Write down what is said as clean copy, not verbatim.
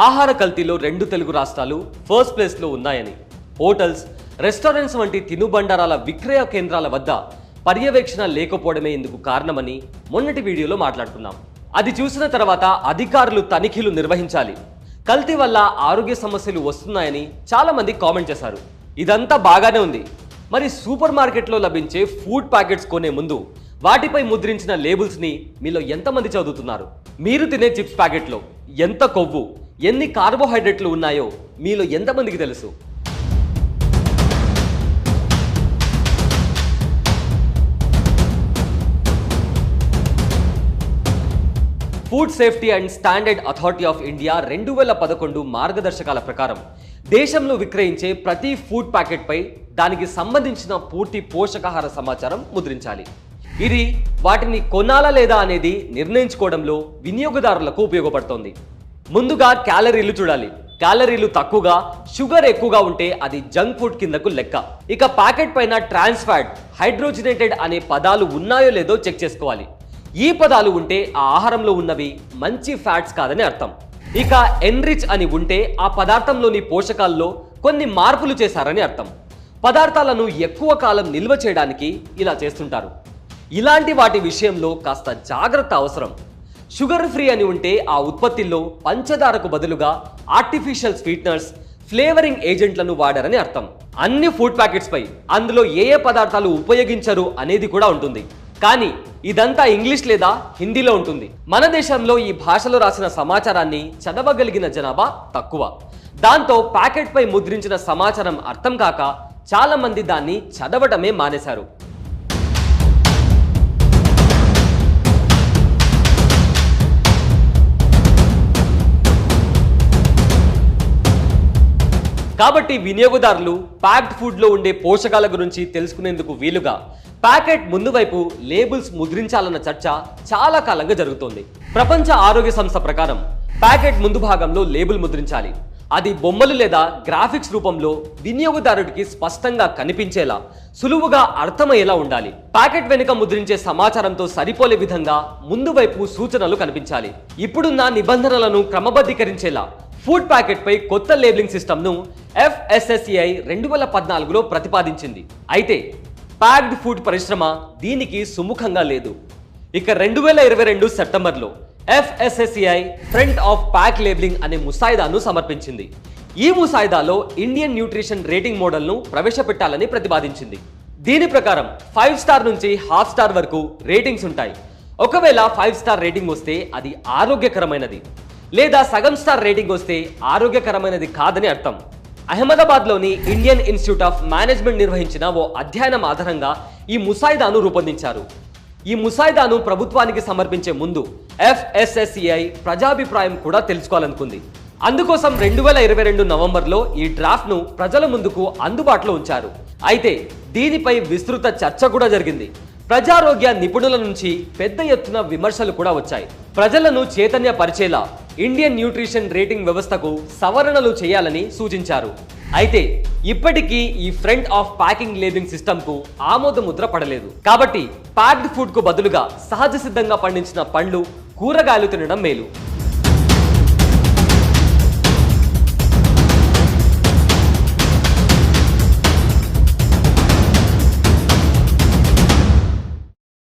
ఆహార కల్తీలో 2 తెలుగు రాష్ట్రాలు ఫస్ట్ ప్లేస్లో ఉన్నాయని, హోటల్స్, రెస్టారెంట్స్ వంటి తినుబండారాల విక్రయ కేంద్రాల వద్ద పర్యవేక్షణ లేకపోవడమే ఇందుకు కారణమని మొన్నటి వీడియోలో మాట్లాడుకున్నాం. అది చూసిన తర్వాత అధికారులు తనిఖీలు నిర్వహించాలి, కల్తీ వల్ల ఆరోగ్య సమస్యలు వస్తున్నాయని చాలా మంది కామెంట్ చేశారు. ఇదంతా బాగానే ఉంది. మరి సూపర్ మార్కెట్లో లభించే ఫుడ్ ప్యాకెట్స్ కొనే ముందు వాటిపై ముద్రించిన లేబుల్స్ని మీలో ఎంతమంది చదువుతున్నారు? మీరు తినే చిప్స్ ప్యాకెట్లో ఎంత కొవ్వు, ఎన్ని కార్బోహైడ్రేట్లు ఉన్నాయో మీలో ఎంతమందికి తెలుసు? Food safety and standard authority of India 2011 మార్గదర్శకాల ప్రకారం దేశంలో విక్రయించే ప్రతి ఫుడ్ ప్యాకెట్పై దానికి సంబంధించిన పూర్తి పోషకాహార సమాచారం ముద్రించాలి. ఇది వాటిని కొనాలా లేదా అనేది నిర్ణయించుకోవడంలో వినియోగదారులకు ఉపయోగపడుతోంది. ముందుగా క్యాలరీలు చూడాలి. క్యాలరీలు తక్కువగా, షుగర్ ఎక్కువగా ఉంటే అది జంక్ ఫుడ్ కిందకు లెక్క. ఇక ప్యాకెట్ పైన ట్రాన్స్ ఫ్యాట్, హైడ్రోజనేటెడ్ అనే పదాలు ఉన్నాయో లేదో చెక్ చేసుకోవాలి. ఈ పదాలు ఉంటే ఆ ఆహారంలో ఉన్నవి మంచి ఫ్యాట్స్ కాదని అర్థం. ఇక ఎన్రిచ్ అని ఉంటే ఆ పదార్థంలోని పోషకాల్లో కొన్ని మార్పులు చేశారని అర్థం. పదార్థాలను ఎక్కువ కాలం నిల్వ చేయడానికి ఇలా చేస్తుంటారు. ఇలాంటి వాటి విషయంలో కాస్త జాగ్రత్త అవసరం. షుగర్ ఫ్రీ అని ఉంటే ఆ ఉత్పత్తిలో పంచదారకు బదులుగా ఆర్టిఫిషియల్ స్వీట్నర్స్, ఫ్లేవరింగ్ ఏజెంట్లను వాడారని అర్థం. అన్ని ఫుడ్ ప్యాకెట్స్ పై అందులో ఏ పదార్థాలు ఉపయోగించరు అనేది కూడా ఉంటుంది. కానీ ఇదంతా ఇంగ్లీష్ లేదా హిందీలో ఉంటుంది. మన దేశంలో ఈ భాషలో రాసిన సమాచారాన్ని చదవగలిగిన జనాభా తక్కువ. దాంతో ప్యాకెట్ పై ముద్రించిన సమాచారం అర్థం కాక చాలా మంది దాన్ని చదవటమే మానేశారు. కాబట్టి వినియోగదారులు ప్యాక్డ్ ఫుడ్ లో ఉండే పోషకాల గురించి తెలుసుకునేందుకు వీలుగా ప్యాకెట్ ముందు వైపు లేబుల్స్ ముద్రించాలన్న చర్చ చాలా కాలంగా జరుగుతోంది. ప్రపంచ ఆరోగ్య సంస్థ ప్రకారం ప్యాకెట్ ముందు భాగంలో లేబుల్ ముద్రించాలి. అది బొమ్మలు లేదా గ్రాఫిక్స్ రూపంలో వినియోగదారుడికి స్పష్టంగా కనిపించేలా, సులువుగా అర్థమయ్యేలా ఉండాలి. ప్యాకెట్ వెనుక ముద్రించే సమాచారంతో సరిపోలే విధంగా ముందు వైపు సూచనలు కనిపించాలి. ఇప్పుడున్న నిబంధనలను క్రమబద్ధీకరించేలా ఫుడ్ ప్యాకెట్ పై కొత్త లేబులింగ్ సిస్టమ్ను FSSAI 2014లో ప్రతిపాదించింది. అయితే ప్యాక్డ్ ఫుడ్ పరిశ్రమ దీనికి సుముఖంగా లేదు. ఇక 2022 సెప్టెంబర్లో FSSAI front of pack labelling అనే ముసాయిదాను సమర్పించింది. ఈ ముసాయిదాలో ఇండియన్ న్యూట్రిషన్ రేటింగ్ మోడల్ను ప్రవేశపెట్టాలని ప్రతిపాదించింది. దీని ప్రకారం 5 స్టార్ నుంచి ½ స్టార్ వరకు రేటింగ్స్ ఉంటాయి. ఒకవేళ 5 స్టార్ రేటింగ్ వస్తే అది ఆరోగ్యకరమైనది, లేదా సగం స్టార్ రేటింగ్ వస్తే ఆరోగ్యకరమైనది కాదని అర్థం. అహ్మదాబాద్లోని ఇండియన్ ఇన్స్టిట్యూట్ ఆఫ్ మేనేజ్మెంట్ నిర్వహించిన ఓ అధ్యయనం ఆధారంగా ఈ ముసాయిదాను రూపొందించారు. ఈ ముసాయిదాను ప్రభుత్వానికి సమర్పించే ముందు FSSAI ప్రజాభిప్రాయం కూడా తెలుసుకోవాలనుకుంది. అందుకోసం 2022 నవంబర్లో ఈ డ్రాఫ్ట్ను ప్రజల ముందుకు అందుబాటులో ఉంచారు. అయితే దీనిపై విస్తృత చర్చ కూడా జరిగింది. ప్రజారోగ్య నిపుణుల నుంచి పెద్ద ఎత్తున విమర్శలు కూడా వచ్చాయి. ప్రజలను చైతన్యపరిచేలా ఇండియన్ న్యూట్రిషన్ రేటింగ్ వ్యవస్థకు సవరణలు చేయాలని సూచించారు. అయితే ఇప్పటికీ ఈ ఫ్రంట్ ఆఫ్ ప్యాకింగ్ లేబులింగ్ సిస్టమ్కు ఆమోద ముద్ర పడలేదు. కాబట్టి ప్యాక్డ్ ఫుడ్ కు బదులుగా సహజ సిద్ధంగా పండించిన పండ్లు, కూరగాయలు తినడం మేలు.